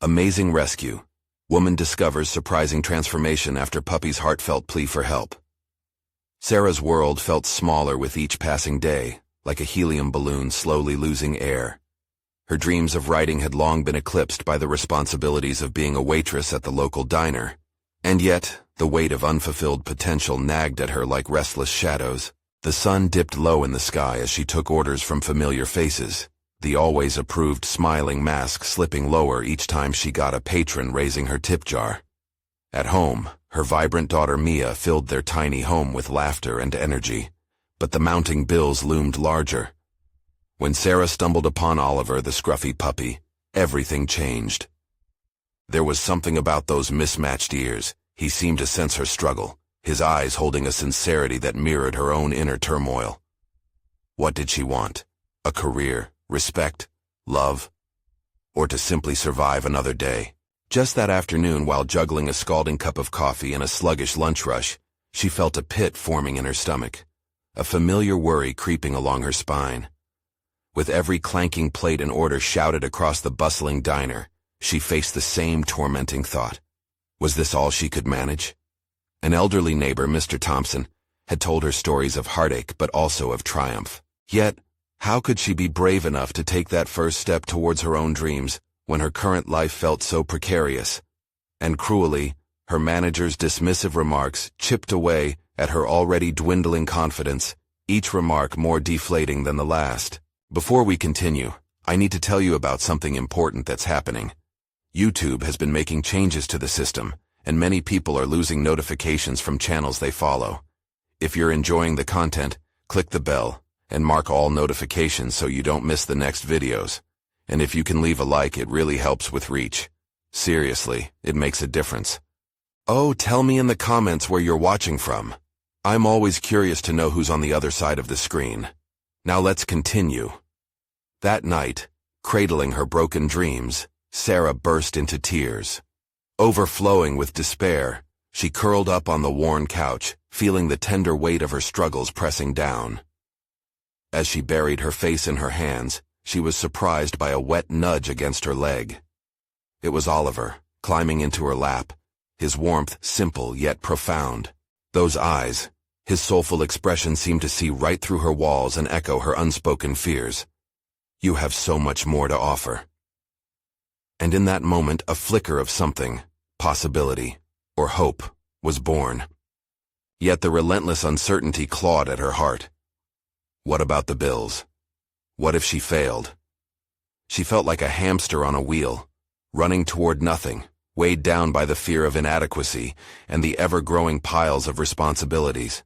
Amazing rescue. Woman discovers surprising transformation after puppy's heartfelt plea for help. Sarah's world felt smaller with each passing day, like a helium balloon slowly losing air. Her dreams of writing had long been eclipsed by the responsibilities of being a waitress at the local diner. And yet, the weight of unfulfilled potential nagged at her like restless shadows. The sun dipped low in the sky as she took orders from familiar faces, the always approved smiling mask slipping lower each time she got a patron raising her tip jar. At home, her vibrant daughter Mia filled their tiny home with laughter and energy, but the mounting bills loomed larger. When Sarah stumbled upon Oliver, the scruffy puppy, everything changed. There was something about those mismatched ears. He seemed to sense her struggle, his eyes holding a sincerity that mirrored her own inner turmoil. What did she want? A career, respect, love, or to simply survive another day? Just that afternoon, while juggling a scalding cup of coffee and a sluggish lunch rush, she felt a pit forming in her stomach, a familiar worry creeping along her spine. With every clanking plate and order shouted across the bustling diner, she faced the same tormenting thought. Was this all she could manage? An elderly neighbor, Mr. Thompson, had told her stories of heartache but also of triumph. Yet, how could she be brave enough to take that first step towards her own dreams when her current life felt so precarious? And cruelly, her manager's dismissive remarks chipped away at her already dwindling confidence, each remark more deflating than the last. Before we continue, I need to tell you about something important that's happening. YouTube has been making changes to the system, and many people are losing notifications from channels they follow. If you're enjoying the content, click the bell and mark all notifications so you don't miss the next videos. And if you can leave a like, it really helps with reach. Seriously, it makes a difference. Oh, tell me in the comments where you're watching from. I'm always curious to know who's on the other side of the screen. Now let's continue. That night, cradling her broken dreams, Sarah burst into tears. Overflowing with despair, she curled up on the worn couch, feeling the tender weight of her struggles pressing down. As she buried her face in her hands, she was surprised by a wet nudge against her leg. It was Oliver, climbing into her lap, his warmth simple yet profound. Those eyes, his soulful expression seemed to see right through her walls and echo her unspoken fears. You have so much more to offer. And in that moment, a flicker of something, possibility, or hope, was born. Yet the relentless uncertainty clawed at her heart. What about the bills? What if she failed? She felt like a hamster on a wheel, running toward nothing, weighed down by the fear of inadequacy and the ever-growing piles of responsibilities.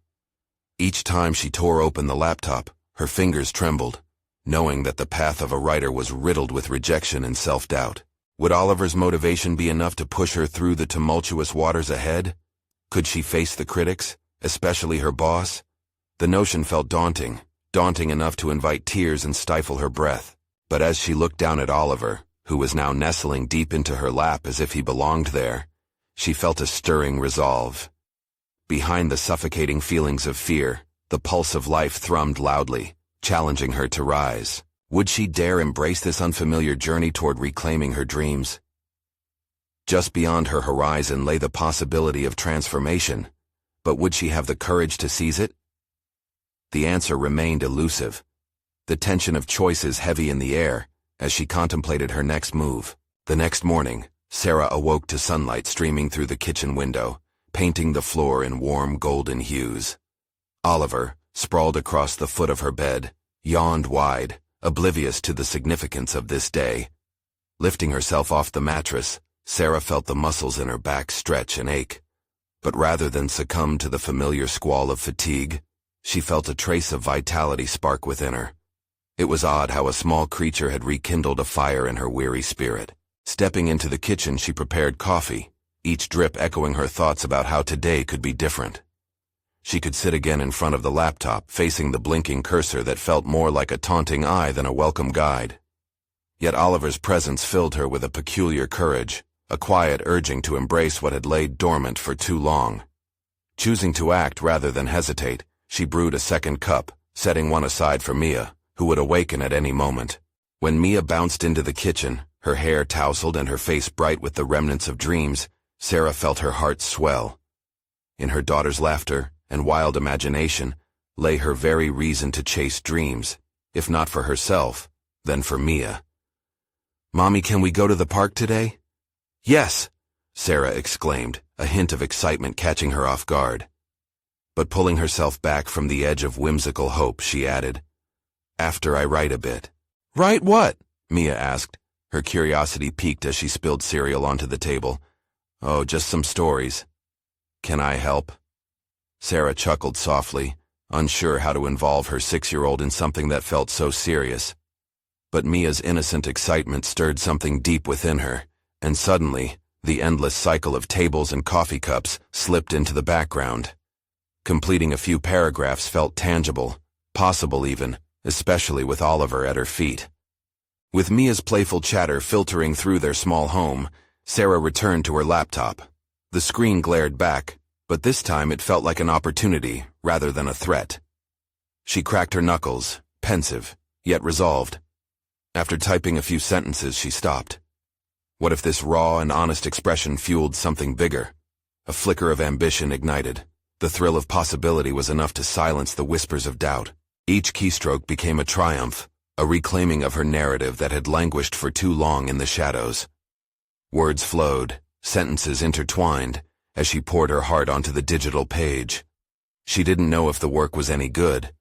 Each time she tore open the laptop, her fingers trembled, knowing that the path of a writer was riddled with rejection and self-doubt. Would Oliver's motivation be enough to push her through the tumultuous waters ahead? Could she face the critics, especially her boss? The notion felt daunting enough to invite tears and stifle her breath. But as she looked down at Oliver, who was now nestling deep into her lap as if he belonged there, she felt a stirring resolve. Behind the suffocating feelings of fear, the pulse of life thrummed loudly, challenging her to rise. Would she dare embrace this unfamiliar journey toward reclaiming her dreams? Just beyond her horizon lay the possibility of transformation, but would she have the courage to seize it? The answer remained elusive, the tension of choices heavy in the air as she contemplated her next move. The next morning, Sarah awoke to sunlight streaming through the kitchen window, painting the floor in warm golden hues. Oliver, sprawled across the foot of her bed, yawned wide, oblivious to the significance of this day. Lifting herself off the mattress, Sarah felt the muscles in her back stretch and ache. But rather than succumb to the familiar squall of fatigue, she felt a trace of vitality spark within her. It was odd how a small creature had rekindled a fire in her weary spirit. Stepping into the kitchen, she prepared coffee, each drip echoing her thoughts about how today could be different. She could sit again in front of the laptop, facing the blinking cursor that felt more like a taunting eye than a welcome guide. Yet Oliver's presence filled her with a peculiar courage, a quiet urging to embrace what had laid dormant for too long. Choosing to act rather than hesitate, she brewed a second cup, setting one aside for Mia, who would awaken at any moment. When Mia bounced into the kitchen, Her hair tousled and her face bright with the remnants of dreams, Sarah felt her heart swell. In her daughter's laughter and wild imagination lay her very reason to chase dreams, if not for herself, then for Mia. "Mommy, can we go to the park today?" "Yes," Sarah exclaimed, a hint of excitement catching her off guard. But pulling herself back from the edge of whimsical hope, she added, "After I write a bit." "Write what?" Mia asked, her curiosity piqued as she spilled cereal onto the table. "Oh, just some stories." "Can I help?" Sarah chuckled softly, unsure how to involve her 6-year-old in something that felt so serious. But Mia's innocent excitement stirred something deep within her, and suddenly, the endless cycle of tables and coffee cups slipped into the background. Completing a few paragraphs felt tangible, possible even, especially with Oliver at her feet. With Mia's playful chatter filtering through their small home, Sarah returned to her laptop. The screen glared back, but this time it felt like an opportunity rather than a threat. She cracked her knuckles, pensive, yet resolved. After typing a few sentences, she stopped. What if this raw and honest expression fueled something bigger? A flicker of ambition ignited. The thrill of possibility was enough to silence the whispers of doubt. Each keystroke became a triumph, a reclaiming of her narrative that had languished for too long in the shadows. Words flowed, sentences intertwined, as she poured her heart onto the digital page. She didn't know if the work was any good,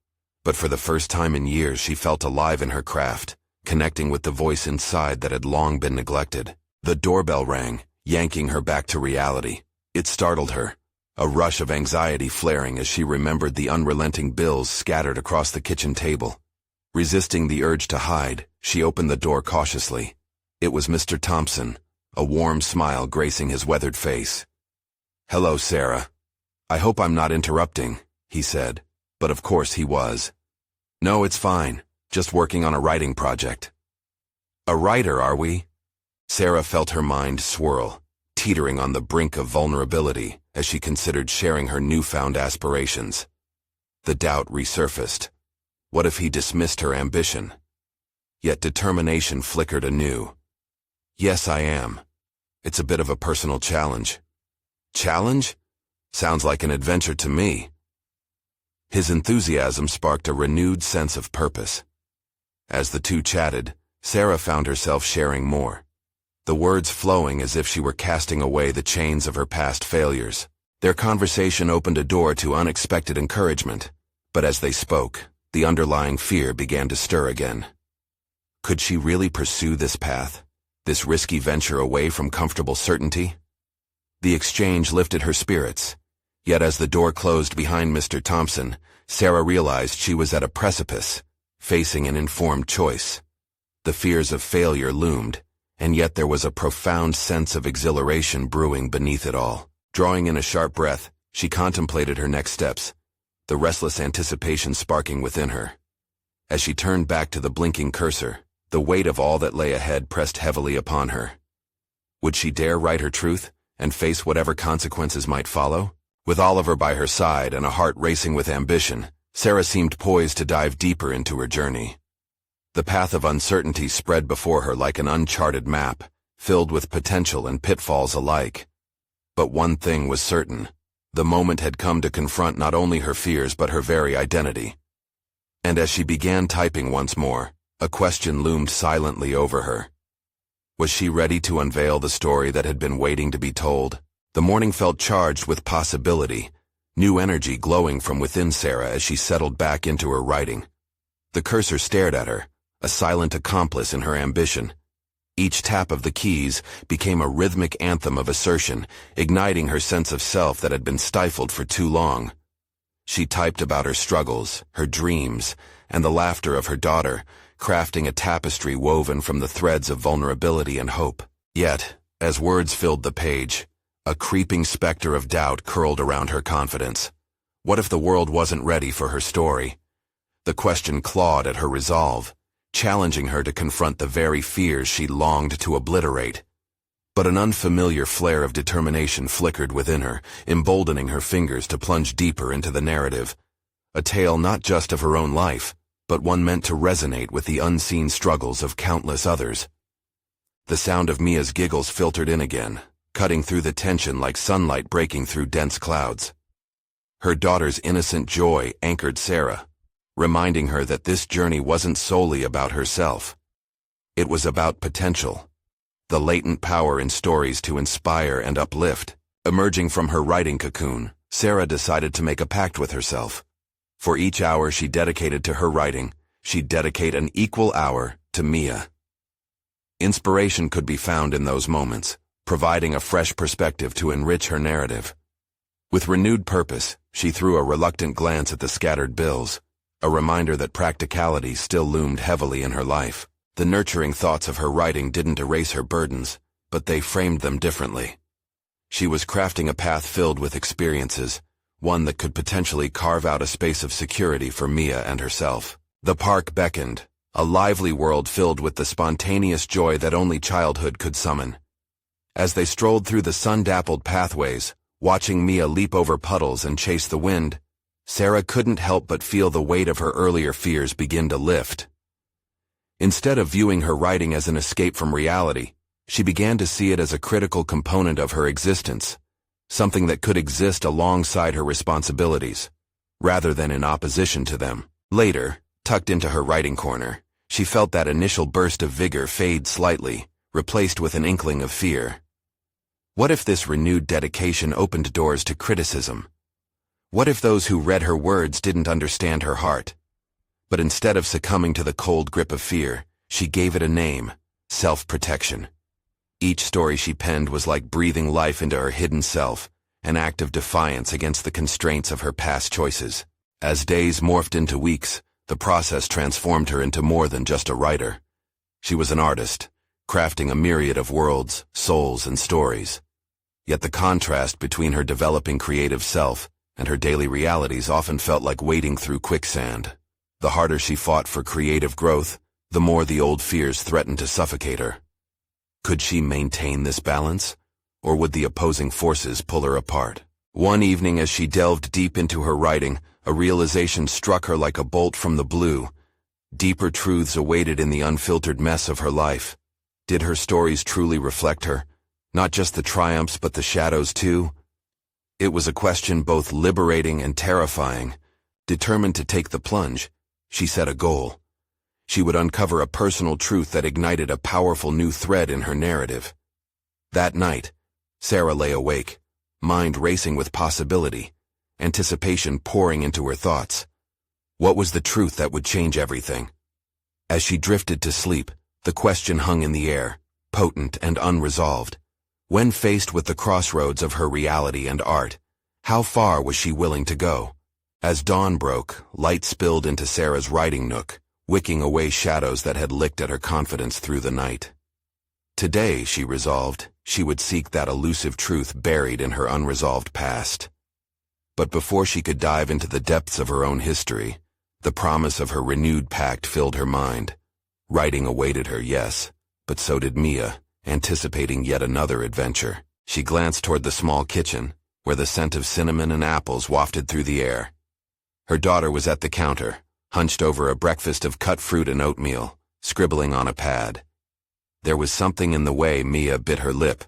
but for the first time in years she felt alive in her craft, connecting with the voice inside that had long been neglected. The doorbell rang, yanking her back to reality. It startled her, a rush of anxiety flaring as she remembered the unrelenting bills scattered across the kitchen table. Resisting the urge to hide, she opened the door cautiously. It was Mr. Thompson, a warm smile gracing his weathered face. "Hello, Sarah. I hope I'm not interrupting," he said, but of course he was. "No, it's fine. Just working on a writing project." "A writer, are we?" Sarah felt her mind swirl, teetering on the brink of vulnerability as she considered sharing her newfound aspirations. The doubt resurfaced. What if he dismissed her ambition? Yet determination flickered anew. "Yes, I am. It's a bit of a personal challenge." "Challenge? Sounds like an adventure to me." His enthusiasm sparked a renewed sense of purpose. As the two chatted, Sarah found herself sharing more, the words flowing as if she were casting away the chains of her past failures. Their conversation opened a door to unexpected encouragement, but as they spoke, the underlying fear began to stir again. Could she really pursue this path, this risky venture away from comfortable certainty? The exchange lifted her spirits, yet as the door closed behind Mr. Thompson, Sarah realized she was at a precipice, facing an informed choice. The fears of failure loomed, and yet there was a profound sense of exhilaration brewing beneath it all. Drawing in a sharp breath, she contemplated her next steps, the restless anticipation sparking within her. As she turned back to the blinking cursor, the weight of all that lay ahead pressed heavily upon her. Would she dare write her truth and face whatever consequences might follow? With Oliver by her side and a heart racing with ambition, Sarah seemed poised to dive deeper into her journey. The path of uncertainty spread before her like an uncharted map, filled with potential and pitfalls alike. But one thing was certain. The moment had come to confront not only her fears but her very identity. And as she began typing once more, a question loomed silently over her. Was she ready to unveil the story that had been waiting to be told? The morning felt charged with possibility, new energy glowing from within Sarah as she settled back into her writing. The cursor stared at her, a silent accomplice in her ambition. Each tap of the keys became a rhythmic anthem of assertion, igniting her sense of self that had been stifled for too long. She typed about her struggles, her dreams, and the laughter of her daughter, crafting a tapestry woven from the threads of vulnerability and hope. Yet, as words filled the page, a creeping specter of doubt curled around her confidence. What if the world wasn't ready for her story? The question clawed at her resolve, challenging her to confront the very fears she longed to obliterate. But an unfamiliar flare of determination flickered within her, emboldening her fingers to plunge deeper into the narrative. A tale not just of her own life, but one meant to resonate with the unseen struggles of countless others. The sound of Mia's giggles filtered in again, cutting through the tension like sunlight breaking through dense clouds. Her daughter's innocent joy anchored Sarah, reminding her that this journey wasn't solely about herself. It was about potential, the latent power in stories to inspire and uplift. Emerging from her writing cocoon, Sarah decided to make a pact with herself. For each hour she dedicated to her writing, she'd dedicate an equal hour to Mia. Inspiration could be found in those moments, providing a fresh perspective to enrich her narrative. With renewed purpose, she threw a reluctant glance at the scattered bills, a reminder that practicality still loomed heavily in her life. The nurturing thoughts of her writing didn't erase her burdens, but they framed them differently. She was crafting a path filled with experiences, one that could potentially carve out a space of security for Mia and herself. The park beckoned, a lively world filled with the spontaneous joy that only childhood could summon. As they strolled through the sun-dappled pathways, watching Mia leap over puddles and chase the wind, Sarah couldn't help but feel the weight of her earlier fears begin to lift. Instead of viewing her writing as an escape from reality, she began to see it as a critical component of her existence, something that could exist alongside her responsibilities, rather than in opposition to them. Later, tucked into her writing corner, she felt that initial burst of vigor fade slightly, replaced with an inkling of fear. What if this renewed dedication opened doors to criticism? What if those who read her words didn't understand her heart? But instead of succumbing to the cold grip of fear, she gave it a name: self-protection. Each story she penned was like breathing life into her hidden self, an act of defiance against the constraints of her past choices. As days morphed into weeks, the process transformed her into more than just a writer. She was an artist, crafting a myriad of worlds, souls, and stories. Yet the contrast between her developing creative self and her daily realities often felt like wading through quicksand. The harder she fought for creative growth, the more the old fears threatened to suffocate her. Could she maintain this balance, or would the opposing forces pull her apart? One evening as she delved deep into her writing, a realization struck her like a bolt from the blue. Deeper truths awaited in the unfiltered mess of her life. Did her stories truly reflect her? Not just the triumphs but the shadows too? It was a question both liberating and terrifying. Determined to take the plunge, she set a goal. She would uncover a personal truth that ignited a powerful new thread in her narrative. That night, Sarah lay awake, mind racing with possibility, anticipation pouring into her thoughts. What was the truth that would change everything? As she drifted to sleep, the question hung in the air, potent and unresolved. When faced with the crossroads of her reality and art, how far was she willing to go? As dawn broke, light spilled into Sarah's writing nook, wicking away shadows that had licked at her confidence through the night. Today, she resolved, she would seek that elusive truth buried in her unresolved past. But before she could dive into the depths of her own history, the promise of her renewed pact filled her mind. Writing awaited her, yes, but so did Mia, anticipating yet another adventure. She glanced toward the small kitchen, where the scent of cinnamon and apples wafted through the air. Her daughter was at the counter, hunched over a breakfast of cut fruit and oatmeal, scribbling on a pad. There was something in the way Mia bit her lip,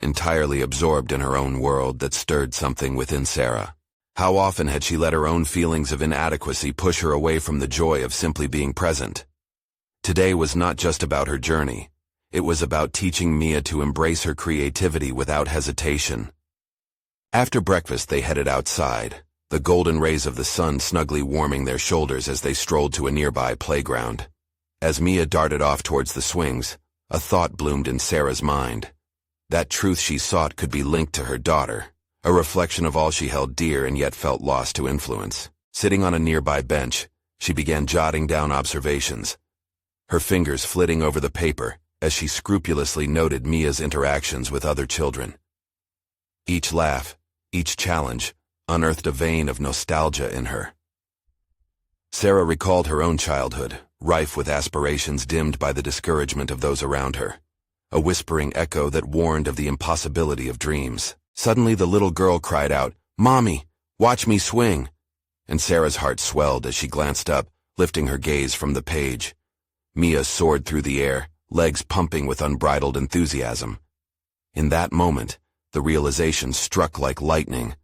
entirely absorbed in her own world, that stirred something within Sarah. How often had she let her own feelings of inadequacy push her away from the joy of simply being present? Today was not just about her journey. It was about teaching Mia to embrace her creativity without hesitation. After breakfast, they headed outside, the golden rays of the sun snugly warming their shoulders as they strolled to a nearby playground. As Mia darted off towards the swings, a thought bloomed in Sarah's mind. That truth she sought could be linked to her daughter, a reflection of all she held dear and yet felt lost to influence. Sitting on a nearby bench, she began jotting down observations, her fingers flitting over the paper as she scrupulously noted Mia's interactions with other children. Each laugh, each challenge, unearthed a vein of nostalgia in her. Sarah recalled her own childhood, rife with aspirations dimmed by the discouragement of those around her, a whispering echo that warned of the impossibility of dreams. Suddenly the little girl cried out, "Mommy, watch me swing!" And Sarah's heart swelled as she glanced up, lifting her gaze from the page. Mia soared through the air, legs pumping with unbridled enthusiasm. In that moment, the realization struck like lightning.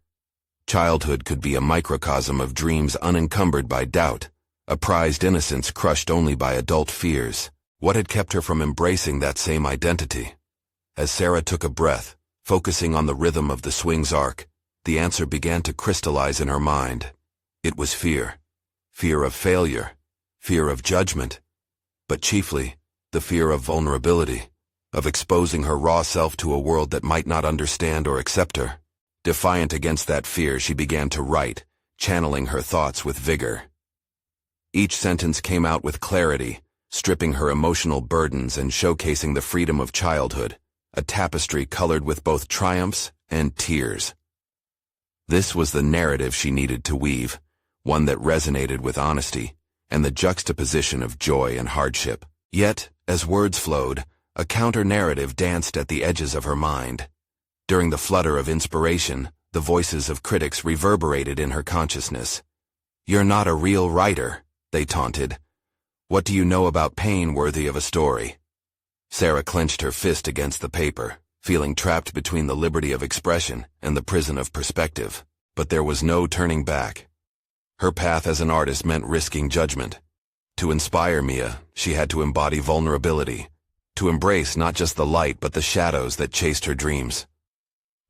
Childhood could be a microcosm of dreams unencumbered by doubt, a prized innocence crushed only by adult fears. What had kept her from embracing that same identity? As Sarah took a breath, focusing on the rhythm of the swing's arc, the answer began to crystallize in her mind. It was fear. Fear of failure. Fear of judgment. But chiefly, the fear of vulnerability, of exposing her raw self to a world that might not understand or accept her. Defiant against that fear, she began to write, channeling her thoughts with vigor. Each sentence came out with clarity, stripping her emotional burdens and showcasing the freedom of childhood, a tapestry colored with both triumphs and tears. This was the narrative she needed to weave, one that resonated with honesty and the juxtaposition of joy and hardship. Yet, as words flowed, a counter-narrative danced at the edges of her mind. During the flutter of inspiration, the voices of critics reverberated in her consciousness. "You're not a real writer," they taunted. "What do you know about pain worthy of a story?" Sarah clenched her fist against the paper, feeling trapped between the liberty of expression and the prison of perspective. But there was no turning back. Her path as an artist meant risking judgment. To inspire Mia, she had to embody vulnerability, to embrace not just the light but the shadows that chased her dreams.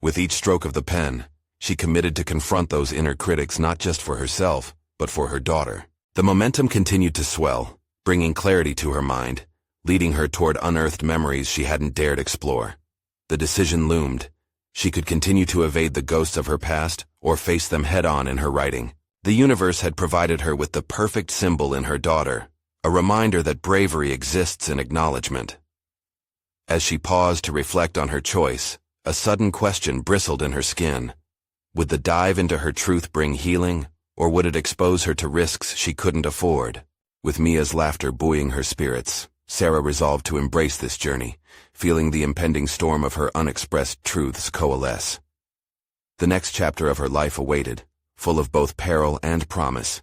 With each stroke of the pen, she committed to confront those inner critics not just for herself, but for her daughter. The momentum continued to swell, bringing clarity to her mind, leading her toward unearthed memories she hadn't dared explore. The decision loomed. She could continue to evade the ghosts of her past or face them head-on in her writing. The universe had provided her with the perfect symbol in her daughter, a reminder that bravery exists in acknowledgement. As she paused to reflect on her choice, a sudden question bristled in her skin. Would the dive into her truth bring healing, or would it expose her to risks she couldn't afford? With Mia's laughter buoying her spirits, Sarah resolved to embrace this journey, feeling the impending storm of her unexpressed truths coalesce. The next chapter of her life awaited, full of both peril and promise.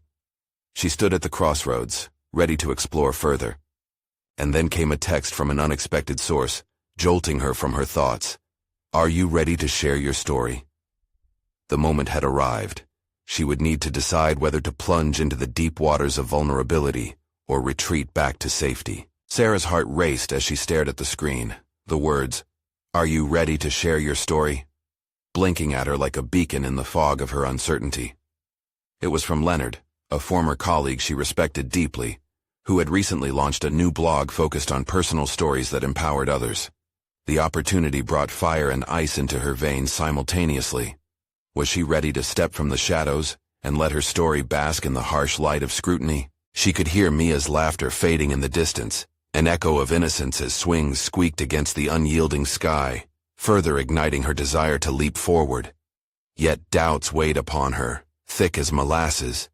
She stood at the crossroads, ready to explore further. And then came a text from an unexpected source, jolting her from her thoughts. "Are you ready to share your story?" The moment had arrived. She would need to decide whether to plunge into the deep waters of vulnerability or retreat back to safety. Sarah's heart raced as she stared at the screen, the words, "Are you ready to share your story?" blinking at her like a beacon in the fog of her uncertainty. It was from Leonard, a former colleague she respected deeply, who had recently launched a new blog focused on personal stories that empowered others. The opportunity brought fire and ice into her veins simultaneously. Was she ready to step from the shadows and let her story bask in the harsh light of scrutiny? She could hear Mia's laughter fading in the distance, an echo of innocence as swings squeaked against the unyielding sky, further igniting her desire to leap forward. Yet doubts weighed upon her, thick as molasses.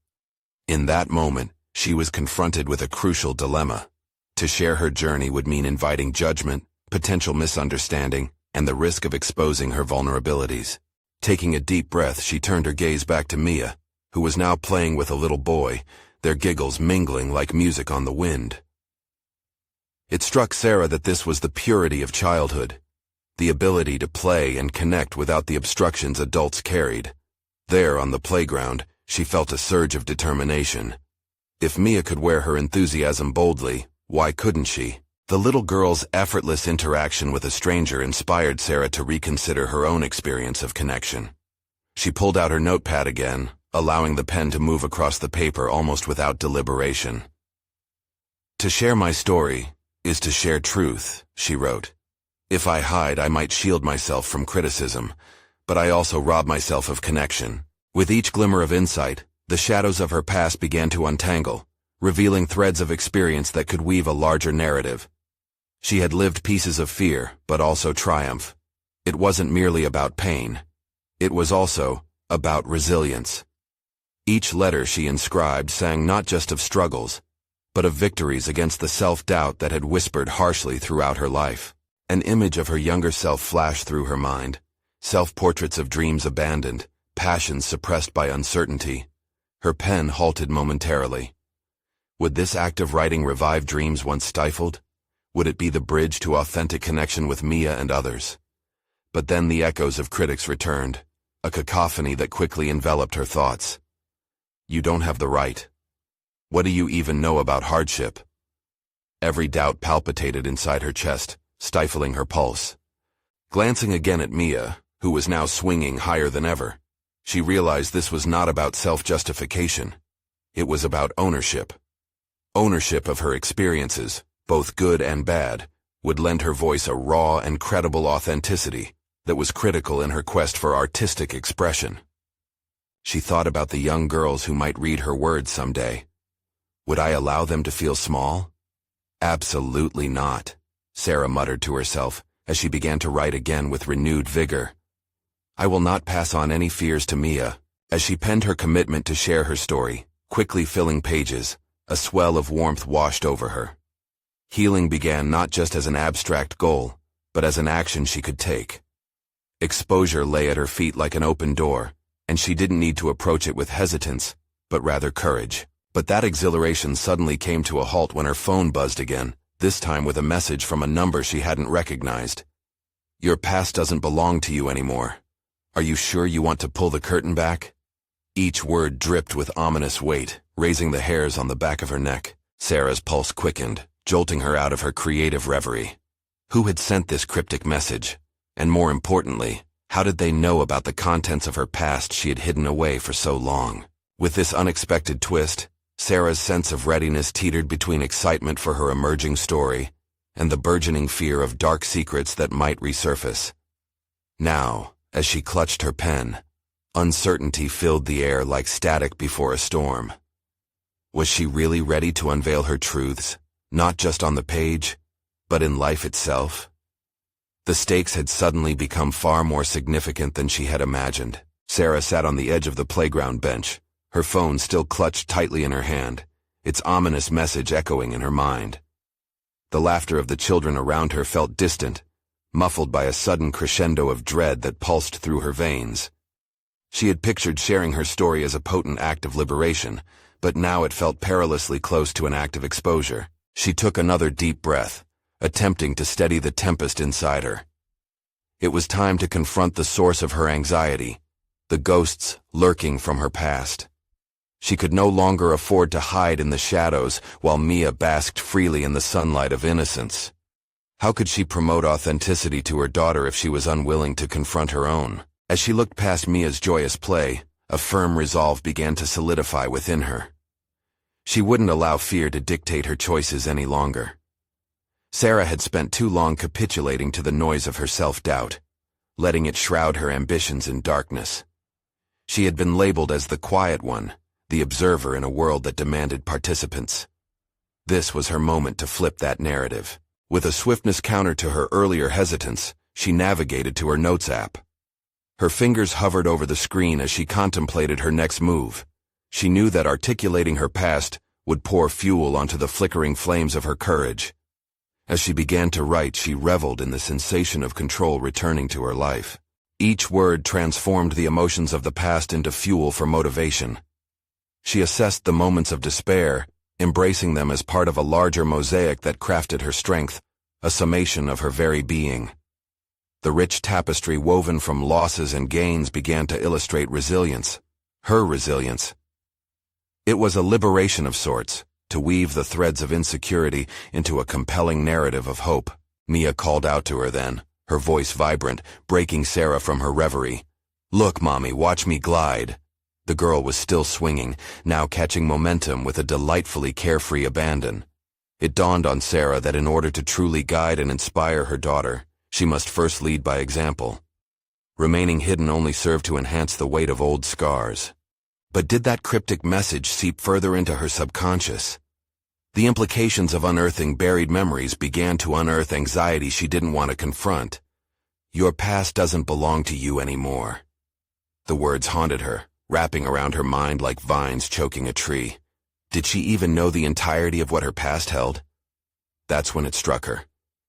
In that moment, she was confronted with a crucial dilemma. To share her journey would mean inviting judgment, potential misunderstanding, and the risk of exposing her vulnerabilities. Taking a deep breath, she turned her gaze back to Mia, who was now playing with a little boy, their giggles mingling like music on the wind. It struck Sarah that this was the purity of childhood, the ability to play and connect without the obstructions adults carried. There, on the playground, she felt a surge of determination. If Mia could wear her enthusiasm boldly, why couldn't she? The little girl's effortless interaction with a stranger inspired Sarah to reconsider her own experience of connection. She pulled out her notepad again, allowing the pen to move across the paper almost without deliberation. "To share my story is to share truth," she wrote. "If I hide, I might shield myself from criticism, but I also rob myself of connection." With each glimmer of insight, the shadows of her past began to untangle, revealing threads of experience that could weave a larger narrative. She had lived pieces of fear, but also triumph. It wasn't merely about pain. It was also about resilience. Each letter she inscribed sang not just of struggles, but of victories against the self-doubt that had whispered harshly throughout her life. An image of her younger self flashed through her mind, self-portraits of dreams abandoned, passions suppressed by uncertainty. Her pen halted momentarily. Would this act of writing revive dreams once stifled? Would it be the bridge to authentic connection with Mia and others? But then the echoes of critics returned, a cacophony that quickly enveloped her thoughts. You don't have the right. What do you even know about hardship? Every doubt palpitated inside her chest, stifling her pulse. Glancing again at Mia, who was now swinging higher than ever, she realized this was not about self-justification. It was about ownership. Ownership of her experiences, both good and bad, would lend her voice a raw and credible authenticity that was critical in her quest for artistic expression. She thought about the young girls who might read her words someday. Would I allow them to feel small? Absolutely not, Sarah muttered to herself as she began to write again with renewed vigor. I will not pass on any fears to Mia. As she penned her commitment to share her story, quickly filling pages, a swell of warmth washed over her. Healing began not just as an abstract goal, but as an action she could take. Exposure lay at her feet like an open door, and she didn't need to approach it with hesitance, but rather courage. But that exhilaration suddenly came to a halt when her phone buzzed again, this time with a message from a number she hadn't recognized. Your past doesn't belong to you anymore. Are you sure you want to pull the curtain back? Each word dripped with ominous weight, raising the hairs on the back of her neck. Sarah's pulse quickened, jolting her out of her creative reverie. Who had sent this cryptic message? And more importantly, how did they know about the contents of her past she had hidden away for so long? With this unexpected twist, Sarah's sense of readiness teetered between excitement for her emerging story and the burgeoning fear of dark secrets that might resurface. Now, as she clutched her pen, uncertainty filled the air like static before a storm. Was she really ready to unveil her truths, not just on the page, but in life itself? The stakes had suddenly become far more significant than she had imagined. Sarah sat on the edge of the playground bench, her phone still clutched tightly in her hand, its ominous message echoing in her mind. The laughter of the children around her felt distant, muffled by a sudden crescendo of dread that pulsed through her veins. She had pictured sharing her story as a potent act of liberation, but now it felt perilously close to an act of exposure. She took another deep breath, attempting to steady the tempest inside her. It was time to confront the source of her anxiety, the ghosts lurking from her past. She could no longer afford to hide in the shadows while Mia basked freely in the sunlight of innocence. How could she promote authenticity to her daughter if she was unwilling to confront her own? As she looked past Mia's joyous play, a firm resolve began to solidify within her. She wouldn't allow fear to dictate her choices any longer. Sarah had spent too long capitulating to the noise of her self-doubt, letting it shroud her ambitions in darkness. She had been labeled as the quiet one, the observer in a world that demanded participants. This was her moment to flip that narrative. With a swiftness counter to her earlier hesitance, she navigated to her notes app. Her fingers hovered over the screen as she contemplated her next move. She knew that articulating her past would pour fuel onto the flickering flames of her courage. As she began to write, she reveled in the sensation of control returning to her life. Each word transformed the emotions of the past into fuel for motivation. She assessed the moments of despair, embracing them as part of a larger mosaic that crafted her strength, a summation of her very being. The rich tapestry woven from losses and gains began to illustrate resilience, her resilience. It was a liberation of sorts, to weave the threads of insecurity into a compelling narrative of hope. Mia called out to her then, her voice vibrant, breaking Sarah from her reverie. Look, Mommy, watch me glide. The girl was still swinging, now catching momentum with a delightfully carefree abandon. It dawned on Sarah that in order to truly guide and inspire her daughter, she must first lead by example. Remaining hidden only served to enhance the weight of old scars. But did that cryptic message seep further into her subconscious? The implications of unearthing buried memories began to unearth anxiety she didn't want to confront. Your past doesn't belong to you anymore. The words haunted her, wrapping around her mind like vines choking a tree. Did she even know the entirety of what her past held? That's when it struck her.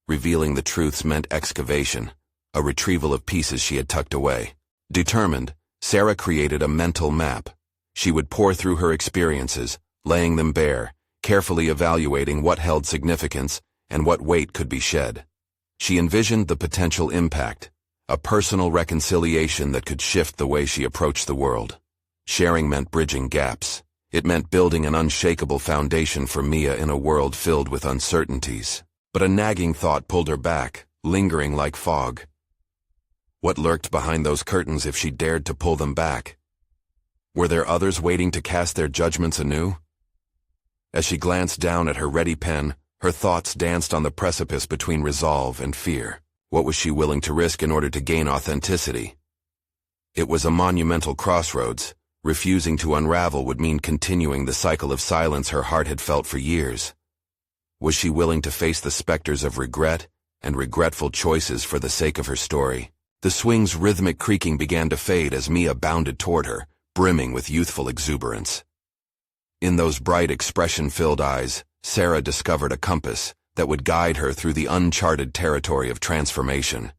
Revealing the truths meant excavation, a retrieval of pieces she had tucked away. Determined, Sarah created a mental map. She would pore through her experiences, laying them bare, carefully evaluating what held significance and what weight could be shed. She envisioned the potential impact, a personal reconciliation that could shift the way she approached the world. Sharing meant bridging gaps. It meant building an unshakable foundation for Mia in a world filled with uncertainties. But a nagging thought pulled her back, lingering like fog. What lurked behind those curtains if she dared to pull them back? Were there others waiting to cast their judgments anew? As she glanced down at her ready pen, her thoughts danced on the precipice between resolve and fear. What was she willing to risk in order to gain authenticity? It was a monumental crossroads. Refusing to unravel would mean continuing the cycle of silence her heart had felt for years. Was she willing to face the specters of regret and regretful choices for the sake of her story? The swing's rhythmic creaking began to fade as Mia bounded toward her, brimming with youthful exuberance. In those bright, expression-filled eyes, Sarah discovered a compass that would guide her through the uncharted territory of transformation.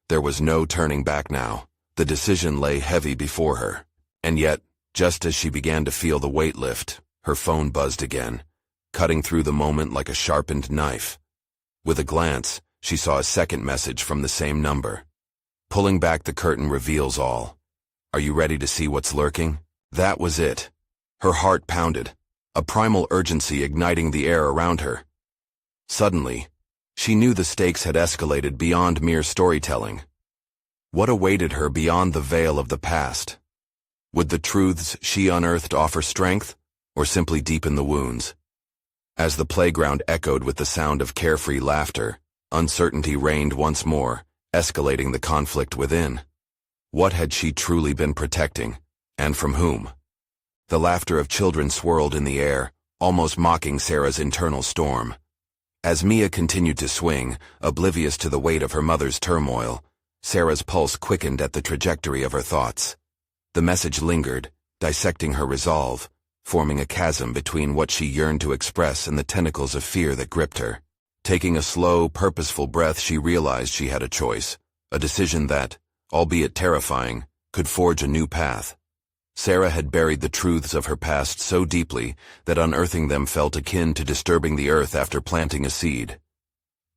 There was no turning back now. The decision lay heavy before her. And yet, just as she began to feel the weight lift, her phone buzzed again, cutting through the moment like a sharpened knife. With a glance, she saw a second message from the same number. Pulling back the curtain reveals all. Are you ready to see what's lurking? That was it. Her heart pounded, a primal urgency igniting the air around her. Suddenly, she knew the stakes had escalated beyond mere storytelling. What awaited her beyond the veil of the past? Would the truths she unearthed offer strength, or simply deepen the wounds? As the playground echoed with the sound of carefree laughter, uncertainty reigned once more, escalating the conflict within. What had she truly been protecting, and from whom? The laughter of children swirled in the air, almost mocking Sarah's internal storm. As Mia continued to swing, oblivious to the weight of her mother's turmoil, Sarah's pulse quickened at the trajectory of her thoughts. The message lingered, dissecting her resolve, forming a chasm between what she yearned to express and the tentacles of fear that gripped her. Taking a slow, purposeful breath, she realized she had a choice, a decision that, albeit terrifying, could forge a new path. Sarah had buried the truths of her past so deeply that unearthing them felt akin to disturbing the earth after planting a seed.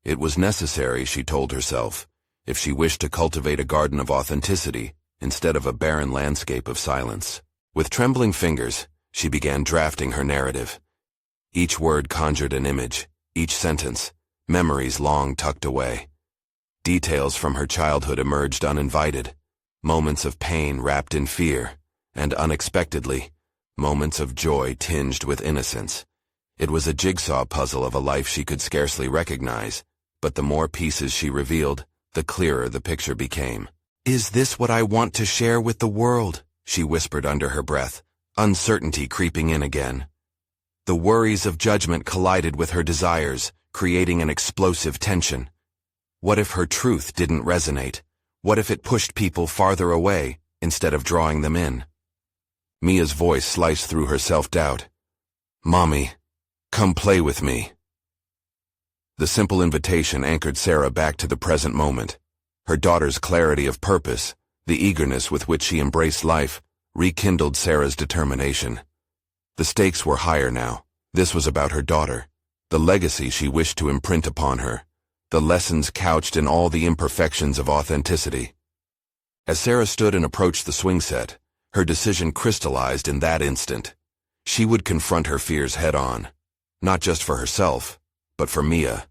It was necessary, she told herself, if she wished to cultivate a garden of authenticity instead of a barren landscape of silence. With trembling fingers, she began drafting her narrative. Each word conjured an image, each sentence, memories long tucked away. Details from her childhood emerged uninvited, moments of pain wrapped in fear, and unexpectedly, moments of joy tinged with innocence. It was a jigsaw puzzle of a life she could scarcely recognize, but the more pieces she revealed, the clearer the picture became. "Is this what I want to share with the world?" she whispered under her breath, uncertainty creeping in again. The worries of judgment collided with her desires, creating an explosive tension. What if her truth didn't resonate? What if it pushed people farther away, instead of drawing them in? Mia's voice sliced through her self-doubt. "Mommy, come play with me." The simple invitation anchored Sarah back to the present moment. Her daughter's clarity of purpose, the eagerness with which she embraced life, rekindled Sarah's determination. The stakes were higher now. This was about her daughter, the legacy she wished to imprint upon her, the lessons couched in all the imperfections of authenticity. As Sarah stood and approached the swing set, her decision crystallized in that instant. She would confront her fears head-on, not just for herself, but for Mia.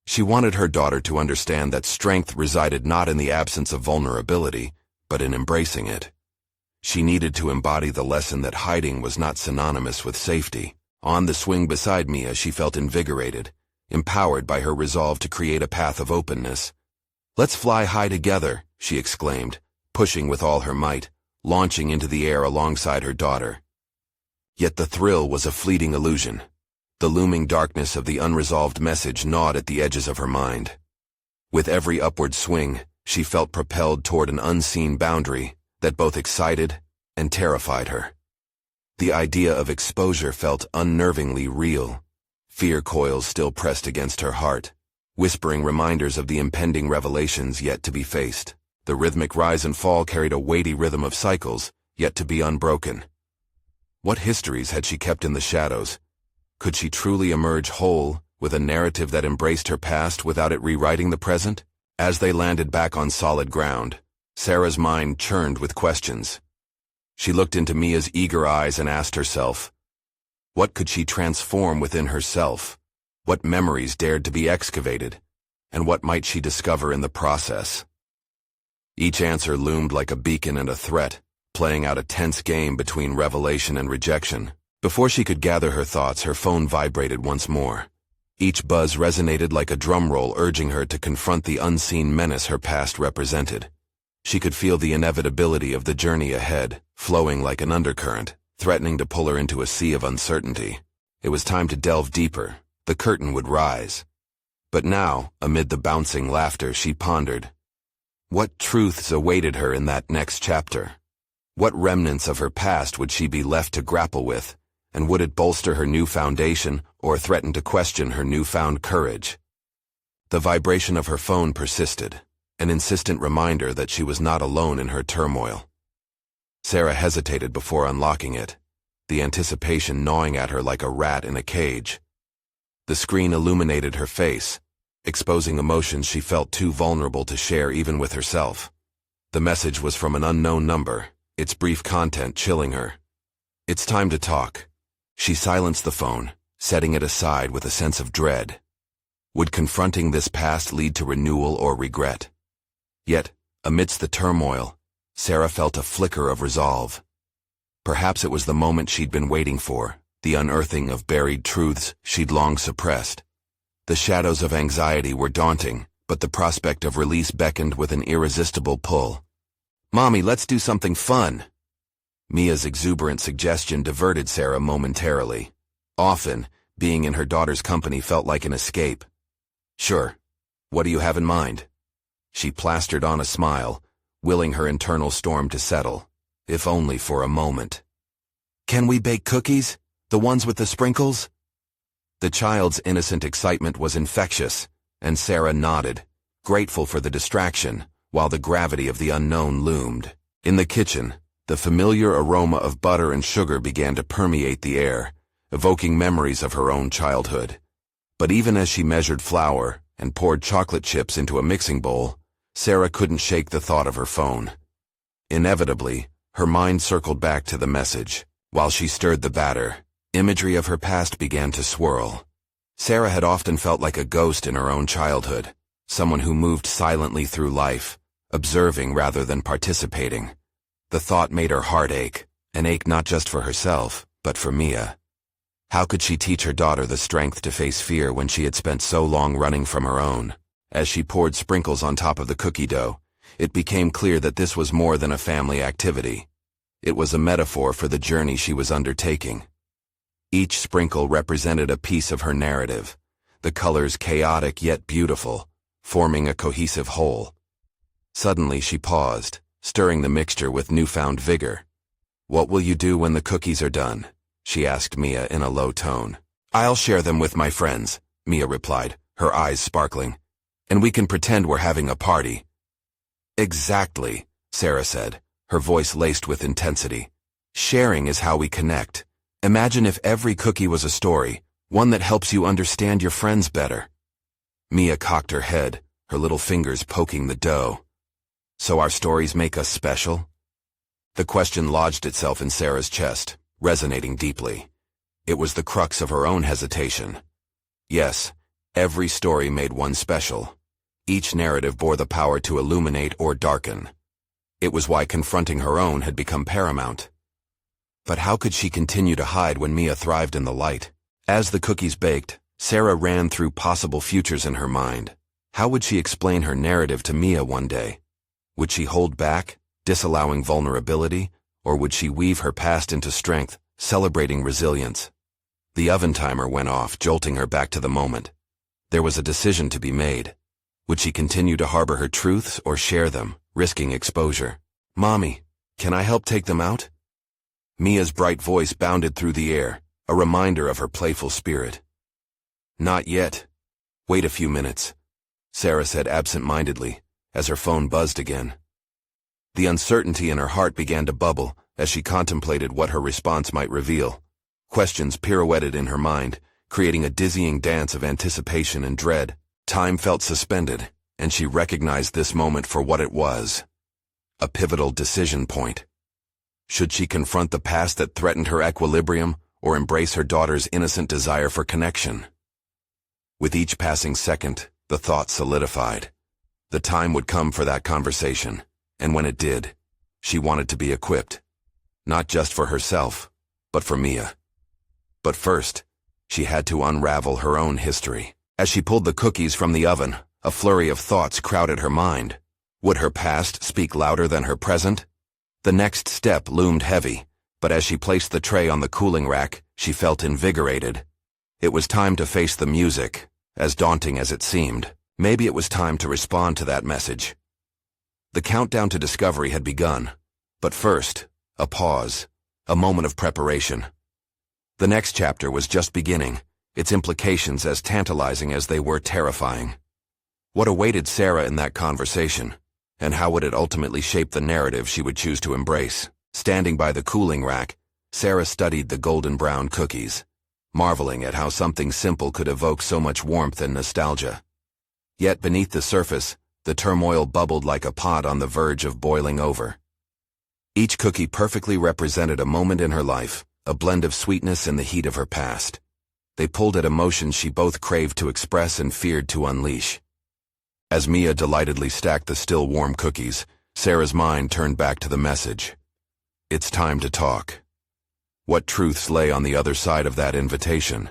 She wanted her daughter to understand that strength resided not in the absence of vulnerability, but in embracing it. She needed to embody the lesson that hiding was not synonymous with safety. On the swing beside Mia, she felt invigorated, empowered by her resolve to create a path of openness. "Let's fly high together," she exclaimed, pushing with all her might, launching into the air alongside her daughter. Yet the thrill was a fleeting illusion. The looming darkness of the unresolved message gnawed at the edges of her mind. With every upward swing, she felt propelled toward an unseen boundary that both excited and terrified her. The idea of exposure felt unnervingly real. Fear coils still pressed against her heart, whispering reminders of the impending revelations yet to be faced. The rhythmic rise and fall carried a weighty rhythm of cycles, yet to be unbroken. What histories had she kept in the shadows? Could she truly emerge whole with a narrative that embraced her past without it rewriting the present? As they landed back on solid ground, Sarah's mind churned with questions. She looked into Mia's eager eyes and asked herself, what could she transform within herself? What memories dared to be excavated? And what might she discover in the process? Each answer loomed like a beacon and a threat, playing out a tense game between revelation and rejection. Before she could gather her thoughts, her phone vibrated once more. Each buzz resonated like a drum roll, urging her to confront the unseen menace her past represented. She could feel the inevitability of the journey ahead, flowing like an undercurrent, threatening to pull her into a sea of uncertainty. It was time to delve deeper. The curtain would rise. But now, amid the bouncing laughter, she pondered. What truths awaited her in that next chapter? What remnants of her past would she be left to grapple with? And would it bolster her new foundation or threaten to question her newfound courage? The vibration of her phone persisted, an insistent reminder that she was not alone in her turmoil. Sarah hesitated before unlocking it, the anticipation gnawing at her like a rat in a cage. The screen illuminated her face, exposing emotions she felt too vulnerable to share even with herself. The message was from an unknown number, its brief content chilling her. It's time to talk. She silenced the phone, setting it aside with a sense of dread. Would confronting this past lead to renewal or regret? Yet, amidst the turmoil, Sarah felt a flicker of resolve. Perhaps it was the moment she'd been waiting for, the unearthing of buried truths she'd long suppressed. The shadows of anxiety were daunting, but the prospect of release beckoned with an irresistible pull. "Mommy, let's do something fun." Mia's exuberant suggestion diverted Sarah momentarily. Often, being in her daughter's company felt like an escape. "Sure. What do you have in mind?" She plastered on a smile, willing her internal storm to settle, if only for a moment. "Can we bake cookies? The ones with the sprinkles?" The child's innocent excitement was infectious, and Sarah nodded, grateful for the distraction, while the gravity of the unknown loomed. In the kitchen, the familiar aroma of butter and sugar began to permeate the air, evoking memories of her own childhood. But even as she measured flour and poured chocolate chips into a mixing bowl, Sarah couldn't shake the thought of her phone. Inevitably, her mind circled back to the message. While she stirred the batter, imagery of her past began to swirl. Sarah had often felt like a ghost in her own childhood, someone who moved silently through life, observing rather than participating. The thought made her heart ache, an ache not just for herself, but for Mia. How could she teach her daughter the strength to face fear when she had spent so long running from her own? As she poured sprinkles on top of the cookie dough, it became clear that this was more than a family activity. It was a metaphor for the journey she was undertaking. Each sprinkle represented a piece of her narrative, the colors chaotic yet beautiful, forming a cohesive whole. Suddenly she paused, stirring the mixture with newfound vigor. "What will you do when the cookies are done?" she asked Mia in a low tone. "I'll share them with my friends," Mia replied, her eyes sparkling. "And we can pretend we're having a party." "Exactly," Sarah said, her voice laced with intensity. "Sharing is how we connect. Imagine if every cookie was a story, one that helps you understand your friends better." Mia cocked her head, her little fingers poking the dough. "So our stories make us special?" The question lodged itself in Sarah's chest, resonating deeply. It was the crux of her own hesitation. Yes, every story made one special. Each narrative bore the power to illuminate or darken. It was why confronting her own had become paramount. But how could she continue to hide when Mia thrived in the light? As the cookies baked, Sarah ran through possible futures in her mind. How would she explain her narrative to Mia one day? Would she hold back, disallowing vulnerability, or would she weave her past into strength, celebrating resilience? The oven timer went off, jolting her back to the moment. There was a decision to be made. Would she continue to harbor her truths or share them, risking exposure? "Mommy, can I help take them out?" Mia's bright voice bounded through the air, a reminder of her playful spirit. "Not yet. Wait a few minutes," Sarah said absent-mindedly, as her phone buzzed again. The uncertainty in her heart began to bubble as she contemplated what her response might reveal. Questions pirouetted in her mind, creating a dizzying dance of anticipation and dread. Time felt suspended, and she recognized this moment for what it was: a pivotal decision point. Should she confront the past that threatened her equilibrium, or embrace her daughter's innocent desire for connection? With each passing second, the thought solidified. The time would come for that conversation, and when it did, she wanted to be equipped. Not just for herself, but for Mia. But first, she had to unravel her own history. As she pulled the cookies from the oven, a flurry of thoughts crowded her mind. Would her past speak louder than her present? The next step loomed heavy, but as she placed the tray on the cooling rack, she felt invigorated. It was time to face the music, as daunting as it seemed. Maybe it was time to respond to that message. The countdown to discovery had begun, but first, a pause, a moment of preparation. The next chapter was just beginning, its implications as tantalizing as they were terrifying. What awaited Sarah in that conversation, and how would it ultimately shape the narrative she would choose to embrace? Standing by the cooling rack, Sarah studied the golden brown cookies, marveling at how something simple could evoke so much warmth and nostalgia. Yet beneath the surface, the turmoil bubbled like a pot on the verge of boiling over. Each cookie perfectly represented a moment in her life, a blend of sweetness and the heat of her past. They pulled at emotions she both craved to express and feared to unleash. As Mia delightedly stacked the still warm cookies, Sarah's mind turned back to the message. It's time to talk. What truths lay on the other side of that invitation?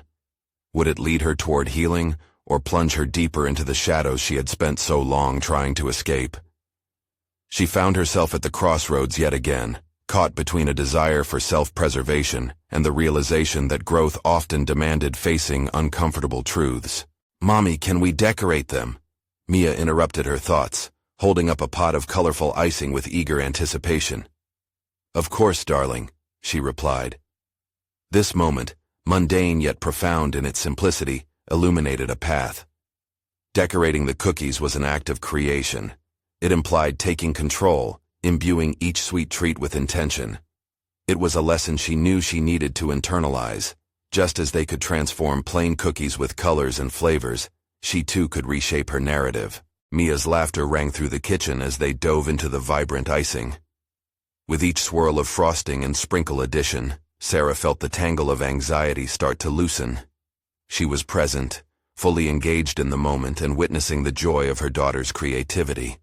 Would it lead her toward healing, or plunge her deeper into the shadows she had spent so long trying to escape? She found herself at the crossroads yet again, caught between a desire for self-preservation and the realization that growth often demanded facing uncomfortable truths. "Mommy, can we decorate them?" Mia interrupted her thoughts, holding up a pot of colorful icing with eager anticipation. "Of course, darling," she replied. This moment, mundane yet profound in its simplicity, illuminated a path. Decorating the cookies was an act of creation. It implied taking control, imbuing each sweet treat with intention. It was a lesson she knew she needed to internalize. Just as they could transform plain cookies with colors and flavors, she too could reshape her narrative. Mia's laughter rang through the kitchen as they dove into the vibrant icing. With each swirl of frosting and sprinkle addition, Sarah felt the tangle of anxiety start to loosen. She was present, fully engaged in the moment and witnessing the joy of her daughter's creativity.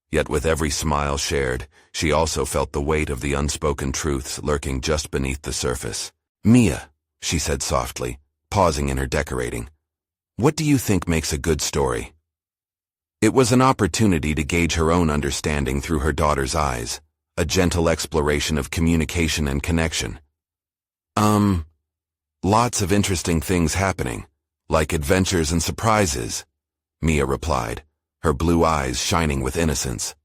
Yet with every smile shared, she also felt the weight of the unspoken truths lurking just beneath the surface. "Mia," she said softly, pausing in her decorating, "what do you think makes a good story?" It was an opportunity to gauge her own understanding through her daughter's eyes, a gentle exploration of communication and connection. Lots of interesting things happening, like adventures and surprises," Mia replied, her blue eyes shining with innocence.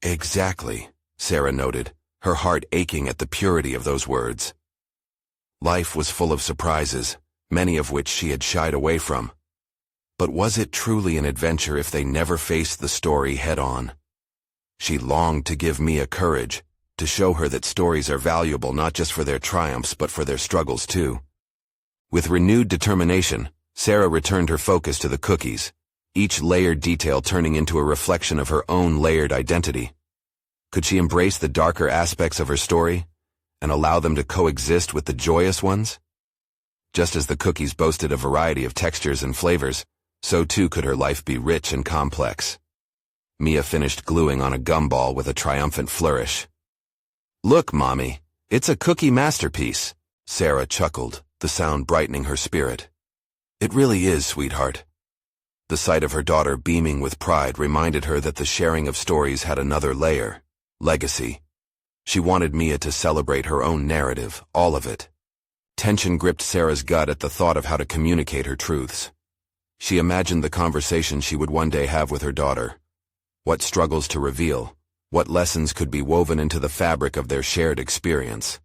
"Exactly," Sarah noted, her heart aching at the purity of those words. Life was full of surprises, many of which she had shied away from. But was it truly an adventure if they never faced the story head-on? She longed to give Mia courage, to show her that stories are valuable not just for their triumphs but for their struggles too. With renewed determination, Sarah returned her focus to the cookies, each layered detail turning into a reflection of her own layered identity. Could she embrace the darker aspects of her story, and allow them to coexist with the joyous ones? Just as the cookies boasted a variety of textures and flavors, so too could her life be rich and complex. Mia finished gluing on a gumball with a triumphant flourish. "Look, Mommy, it's a cookie masterpiece," Sarah chuckled, the sound brightening her spirit. "It really is, sweetheart." The sight of her daughter beaming with pride reminded her that the sharing of stories had another layer: legacy. She wanted Mia to celebrate her own narrative, all of it. Tension gripped Sarah's gut at the thought of how to communicate her truths. She imagined the conversation she would one day have with her daughter. What struggles to reveal, what lessons could be woven into the fabric of their shared experience.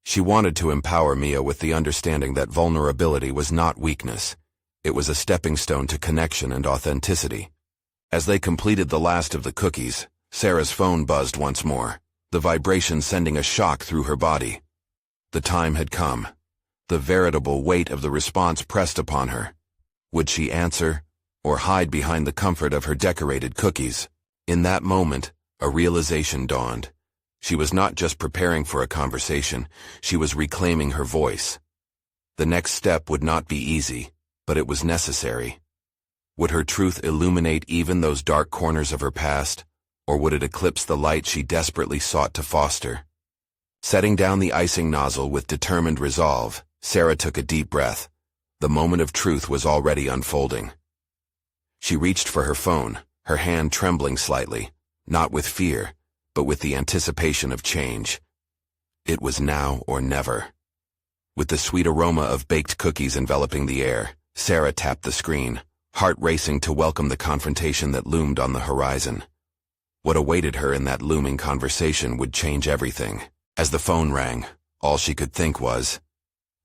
She wanted to empower Mia with the understanding that vulnerability was not weakness. It was a stepping stone to connection and authenticity. As they completed the last of the cookies, Sarah's phone buzzed once more, the vibration sending a shock through her body. The time had come. The veritable weight of the response pressed upon her. Would she answer, or hide behind the comfort of her decorated cookies? In that moment, a realization dawned. She was not just preparing for a conversation, she was reclaiming her voice. The next step would not be easy, but it was necessary. Would her truth illuminate even those dark corners of her past, or would it eclipse the light she desperately sought to foster? Setting down the icing nozzle with determined resolve, Sarah took a deep breath. The moment of truth was already unfolding. She reached for her phone, her hand trembling slightly, not with fear, but with the anticipation of change. It was now or never. With the sweet aroma of baked cookies enveloping the air, Sarah tapped the screen, heart racing to welcome the confrontation that loomed on the horizon. What awaited her in that looming conversation would change everything. As the phone rang, all she could think was,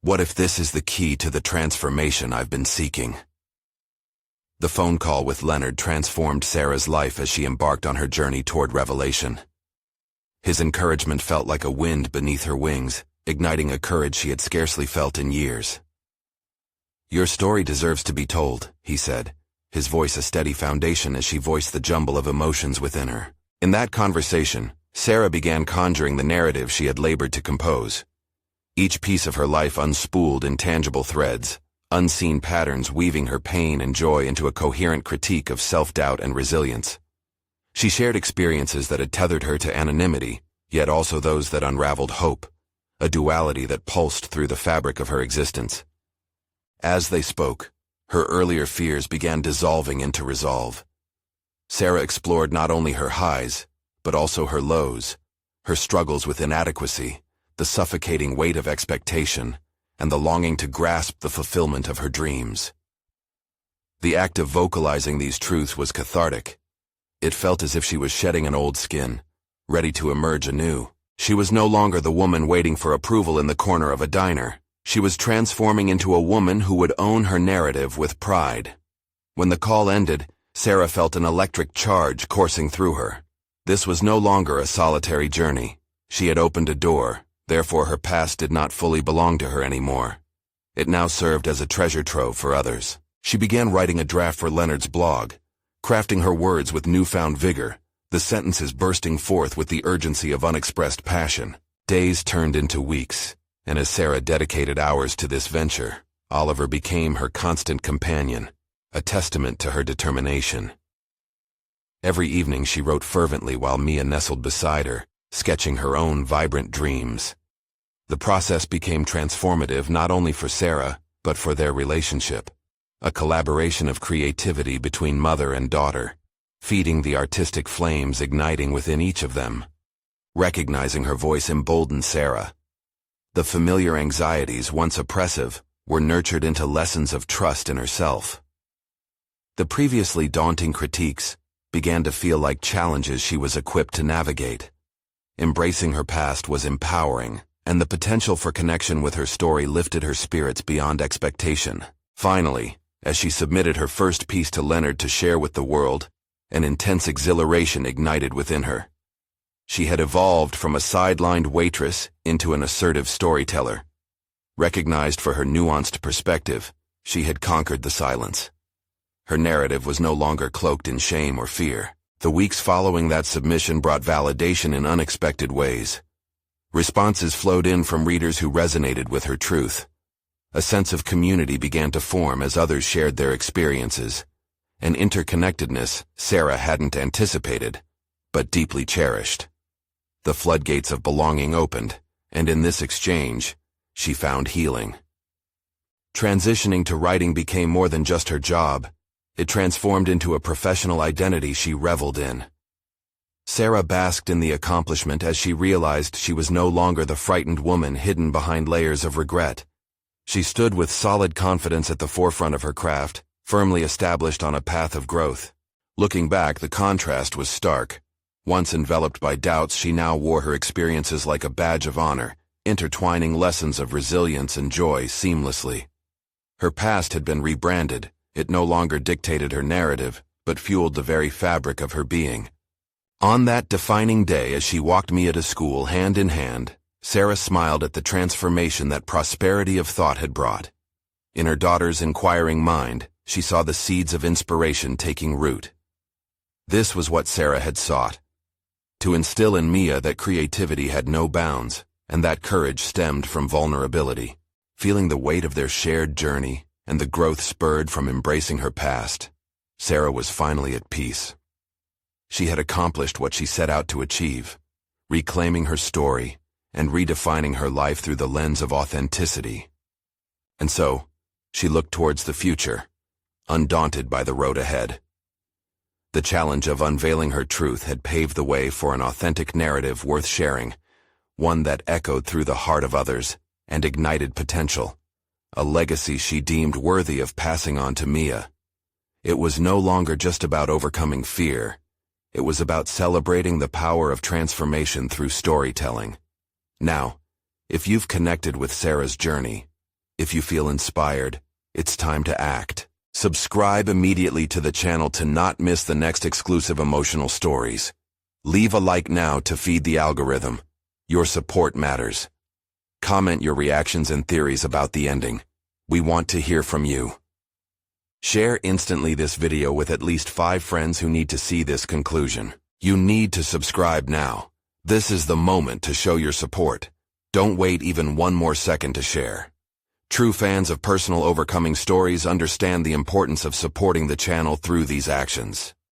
what if this is the key to the transformation I've been seeking? The phone call with Leonard transformed Sarah's life as she embarked on her journey toward revelation. His encouragement felt like a wind beneath her wings, igniting a courage she had scarcely felt in years. Your story deserves to be told, he said, his voice a steady foundation as she voiced the jumble of emotions within her. In that conversation, Sarah began conjuring the narrative she had labored to compose. Each piece of her life unspooled in tangible threads, unseen patterns weaving her pain and joy into a coherent critique of self-doubt and resilience. She shared experiences that had tethered her to anonymity, yet also those that unraveled hope, a duality that pulsed through the fabric of her existence. As they spoke, her earlier fears began dissolving into resolve. Sarah explored not only her highs, but also her lows, her struggles with inadequacy, the suffocating weight of expectation, and the longing to grasp the fulfillment of her dreams. The act of vocalizing these truths was cathartic. It felt as if she was shedding an old skin, ready to emerge anew. She was no longer the woman waiting for approval in the corner of a diner. She was transforming into a woman who would own her narrative with pride. When the call ended, Sarah felt an electric charge coursing through her. This was no longer a solitary journey. She had opened a door, therefore her past did not fully belong to her anymore. It now served as a treasure trove for others. She began writing a draft for Leonard's blog, crafting her words with newfound vigor, the sentences bursting forth with the urgency of unexpressed passion. Days turned into weeks, and as Sarah dedicated hours to this venture, Oliver became her constant companion, a testament to her determination. Every evening she wrote fervently while Mia nestled beside her, sketching her own vibrant dreams. The process became transformative not only for Sarah, but for their relationship, a collaboration of creativity between mother and daughter, feeding the artistic flames igniting within each of them. Recognizing her voice emboldened Sarah. The familiar anxieties, once oppressive, were nurtured into lessons of trust in herself. The previously daunting critiques began to feel like challenges she was equipped to navigate. Embracing her past was empowering, and the potential for connection with her story lifted her spirits beyond expectation. Finally, as she submitted her first piece to Leonard to share with the world, an intense exhilaration ignited within her. She had evolved from a sidelined waitress into an assertive storyteller. Recognized for her nuanced perspective, she had conquered the silence. Her narrative was no longer cloaked in shame or fear. The weeks following that submission brought validation in unexpected ways. Responses flowed in from readers who resonated with her truth. A sense of community began to form as others shared their experiences, an interconnectedness Sarah hadn't anticipated, but deeply cherished. The floodgates of belonging opened, and in this exchange, she found healing. Transitioning to writing became more than just her job. It transformed into a professional identity she reveled in. Sarah basked in the accomplishment as she realized she was no longer the frightened woman hidden behind layers of regret. She stood with solid confidence at the forefront of her craft, firmly established on a path of growth. Looking back, the contrast was stark. Once enveloped by doubts, she now wore her experiences like a badge of honor, intertwining lessons of resilience and joy seamlessly. Her past had been rebranded. It no longer dictated her narrative, but fueled the very fabric of her being. On that defining day, as she walked Mia to school hand in hand, Sarah smiled at the transformation that prosperity of thought had brought. In her daughter's inquiring mind, she saw the seeds of inspiration taking root. This was what Sarah had sought: to instill in Mia that creativity had no bounds, and that courage stemmed from vulnerability. Feeling the weight of their shared journey, and the growth spurred from embracing her past, Sarah was finally at peace. She had accomplished what she set out to achieve, reclaiming her story and redefining her life through the lens of authenticity. And so, she looked towards the future, undaunted by the road ahead. The challenge of unveiling her truth had paved the way for an authentic narrative worth sharing, one that echoed through the heart of others and ignited potential, a legacy she deemed worthy of passing on to Mia. It was no longer just about overcoming fear. It was about celebrating the power of transformation through storytelling. Now, if you've connected with Sarah's journey, if you feel inspired, it's time to act. Subscribe immediately to the channel to not miss the next exclusive emotional stories. Leave a like now to feed the algorithm. Your support matters. Comment your reactions and theories about the ending. We want to hear from you. Share instantly this video with at least 5 friends who need to see this conclusion. You need to subscribe now. This is the moment to show your support. Don't wait even one more second to share. True fans of personal overcoming stories understand the importance of supporting the channel through these actions.